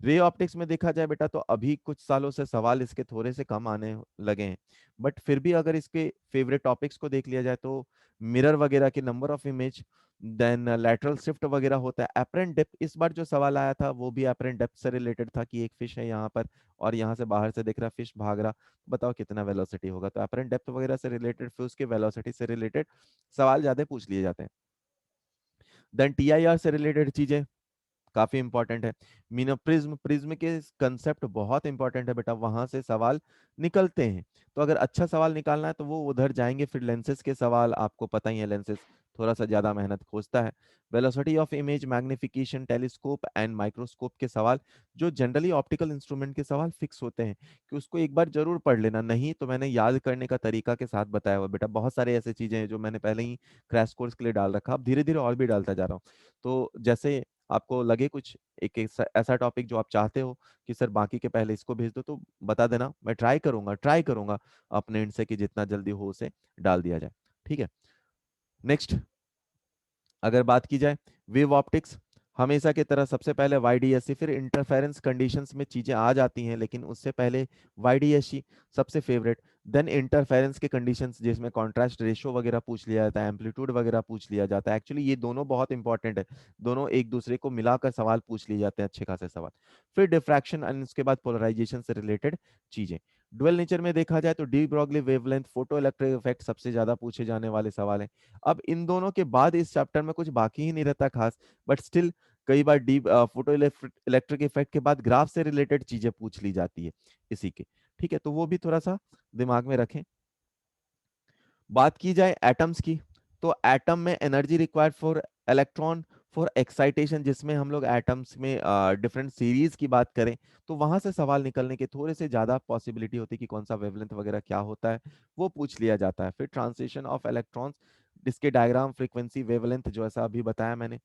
रे ऑप्टिक्स में देखा जाए बेटा तो अभी कुछ सालों से सवाल इसके थोड़े से कम आने लगे हैं, बट फिर भी अगर इसके फेवरेट टॉपिक्स को देख लिया जाए तो मिरर वगैरह के number of image, then lateral shift वगैरह होता है। एपरेंट डेप्थ, इस बार जो सवाल आया था वो भी एपरेंट डेप्थ से रिलेटेड था कि एक फिश है यहाँ पर और यहाँ से बाहर से दिख रहा फिश भाग रहा, बताओ कितना वेलोसिटी होगा। तो एपरेंट डेप्थ वगैरह से रिलेटेड, फिर उसके वेलोसिटी से रिलेटेड सवाल ज्यादा पूछ लिए जाते हैं। देन टीआईआर से रिलेटेड चीजें काफी इंपॉर्टेंट है। मीनो प्रिज्म, प्रिज्म के कंसेप्ट बहुत इंपॉर्टेंट है बेटा, वहां से सवाल निकलते हैं। तो अगर अच्छा सवाल निकालना है तो वो उधर जाएंगे। फिर लेंसेज के सवाल, आपको पता ही है लेंसेज थोड़ा सा ज्यादा मेहनत खोजता है। Velocity of image, magnification, telescope and microscope के सवाल, जो जनरली ऑप्टिकल इंस्ट्रूमेंट के सवाल फिक्स होते हैं कि उसको एक बार जरूर पढ़ लेना, नहीं तो मैंने याद करने का तरीका के साथ बताया हुआ बेटा। बहुत सारे ऐसे चीजें हैं जो मैंने पहले ही क्रैश कोर्स के लिए डाल रखा, अब धीरे धीरे और भी डालता जा रहा हूँ। तो जैसे आपको लगे कुछ एक ऐसा टॉपिक जो आप चाहते हो कि सर बाकी के पहले इसको भेज दो, तो बता देना, मैं ट्राई करूंगा अपने एंड से कि जितना जल्दी हो उसे डाल दिया जाए। ठीक है, नेक्स्ट अगर बात की जाए वेव ऑप्टिक्स, हमेशा की तरह सबसे पहले वाईडीएससी, फिर इंटरफेरेंस कंडीशंस में चीजें आ जाती हैं, लेकिन उससे पहले वाईडीएससी सबसे फेवरेट। देन इंटरफेरेंस के कंडीशंस जिसमें कॉन्ट्रास्ट रेशियो वगैरह पूछ लिया जाता है, एम्पलीट्यूड वगैरह पूछ लिया जाता है। एक्चुअली ये दोनों बहुत इंपॉर्टेंट है, दोनों एक दूसरे को मिलाकर सवाल पूछ लिए जाते हैं, अच्छे खासे सवाल। फिर डिफ्रैक्शन एंड उसके बाद पोलराइजेशन से रिलेटेड चीजें। डुअल नेचर में देखा जाए तो de Broglie wavelength, photo electric effect सबसे ज्यादा पूछे जाने वाले सवाल हैं। अब इन दोनों के बाद इस चैप्टर में कुछ बाकी ही नहीं रहता खास, बट स्टिल कई बार डीप फोटो इलेक्ट्रिक इफेक्ट के बाद ग्राफ से रिलेटेड चीजें पूछ ली जाती है इसी के। ठीक है, तो वो भी थोड़ा सा दिमाग में रखें। बात की जाए एटम्स की, तो एटम में energy required for electron for excitation, जिसमें हम लोग एटम्स में डिफरेंट सीरीज की बात करें तो वहां से सवाल निकलने के थोड़े से ज्यादा पॉसिबिलिटी होती है कि कौन सा वेवलेंथ वगैरह क्या होता है, वो पूछ लिया जाता है। फिर ट्रांसलेशन ऑफ इलेक्ट्रॉन्स, इसके डायग्राम, फ्रीक्वेंसी, वेवलेंथ जो ऐसा अभी बताया मैंने।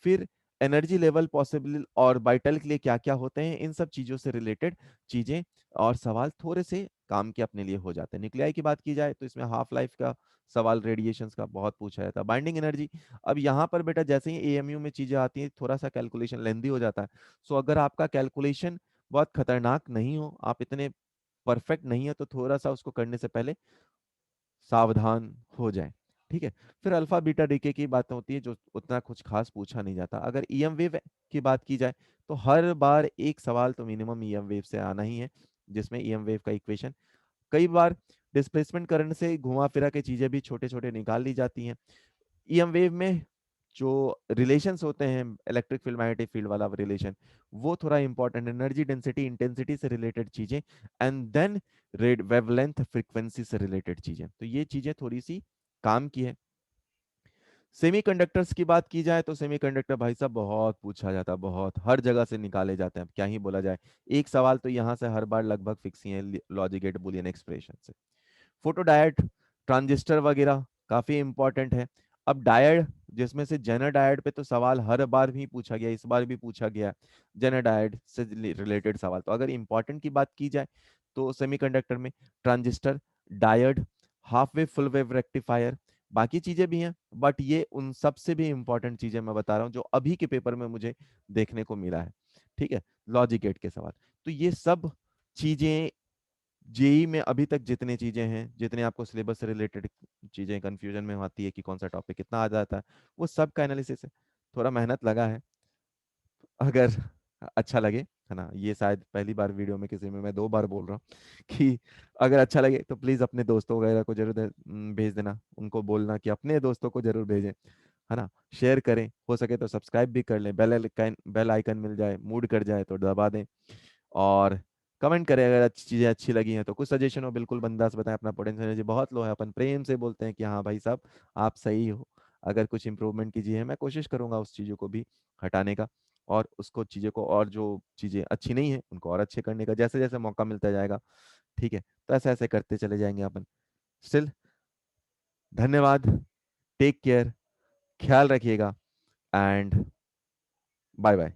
फिर एनर्जी लेवल पॉसिबल और बाइटल के लिए क्या क्या होते हैं, इन सब चीजों से रिलेटेड चीजें और सवाल थोड़े से काम के अपने लिए हो जाते हैं। न्यूक्लियाई की बात की जाए तो इसमें हाफ लाइफ का सवाल, रेडिएशन का बहुत पूछा जाता है। बाइंडिंग एनर्जी, अब यहाँ पर बेटा जैसे ही एएमयू में चीजें आती हैं थोड़ा सा कैलकुलेशन लेंदी हो जाता है। सो अगर आपका कैलकुलेशन बहुत खतरनाक नहीं हो, आप इतने परफेक्ट नहीं है, तो थोड़ा सा उसको करने से पहले सावधान हो जाए। ठीक है, फिर अल्फा बीटा डीके की बात होती है जो उतना कुछ खास पूछा नहीं जाता। अगर ईएम वेव की बात की जाए तो हर बार एक सवाल तो मिनिमम ईएम वेव से आना ही है, जिसमें ईएम वेव का इक्वेशन, कई बार डिस्प्लेसमेंट करंट से घुमा फिरा के चीजें भी छोटे छोटे निकाल ली जाती हैं। ईएम वेव में जो रिलेशंस होते हैं, इलेक्ट्रिक फील्ड मैग्नेटिक फील्ड वाला रिलेशन, वो थोड़ा इंपॉर्टेंट, एनर्जी डेंसिटी इंटेंसिटी से रिलेटेड चीजें, and then red wavelength frequency से रिलेटेड चीजें, तो ये चीजें थोड़ी सी काम की है। सेमीकंडक्टर्स की बात की जाए तो सेमीकंडक्टर भाई साहब बहुत पूछा जाता है, बहुत हर जगह से निकाले जाते हैं, अब क्या ही बोला जाए। एक सवाल तो यहाँ से हर बार लगभग फिक्स ही है, लॉजिक गेट बुलियन एक्सप्रेशन से। फोटोडायोड ट्रांजिस्टर वगैरह काफी इंपॉर्टेंट है। अब डायड, जिसमें से जेनर डायड पे तो सवाल हर बार भी पूछा गया, इस बार भी पूछा गया जेनर डायड से रिलेटेड सवाल। तो अगर इंपॉर्टेंट की बात की जाए तो सेमीकंडक्टर में transistor, diode, half wave full wave rectifier, बाकी चीजें भी हैं, बट ये उन सबसे भी इंपॉर्टेंट चीजें मैं बता रहा हूँ जो अभी के पेपर में मुझे देखने को मिला है। ठीक है, लॉजिक गेट के सवाल। तो ये सब चीजें जेई में अभी तक जितनी चीजें हैं, जितने आपको सिलेबस से रिलेटेड चीजें कंफ्यूजन में आती है कि कौन सा टॉपिक कितना आ जाता है, वो सब का एनालिसिस है। थोड़ा मेहनत लगा है, अगर अच्छा लगे, है ना, ये शायद पहली बार वीडियो में किसी में मैं 2 बार बोल रहा हूँ कि अगर अच्छा लगे तो प्लीज अपने दोस्तों वगैरह को जरूर भेज देना, उनको बोलना कि अपने दोस्तों को जरूर भेजें, है ना, शेयर करें, हो सके तो सब्सक्राइब भी कर लें, बेल आइकन मिल जाए, मूड कर जाए तो दबा दें, और कमेंट करें अगर अच्छी चीज़ें अच्छी लगी हैं तो। कुछ सजेशन हो बिल्कुल बंदास बताएं, अपना पोटेंशियल एनर्जी बहुत लो है, अपन प्रेम से बोलते हैं कि हाँ भाई साहब आप सही हो, अगर कुछ इंप्रूवमेंट कीजिए, मैं कोशिश करूंगा उस चीज़ों को भी हटाने का, और उसको चीज़ों को, और जो चीज़ें अच्छी नहीं है उनको और अच्छे करने का, जैसे जैसे मौका मिलता जाएगा। ठीक है, तो ऐसे ऐसे करते चले जाएंगे अपन। स्टिल, धन्यवाद, टेक केयर, ख्याल रखिएगा, एंड बाय बाय।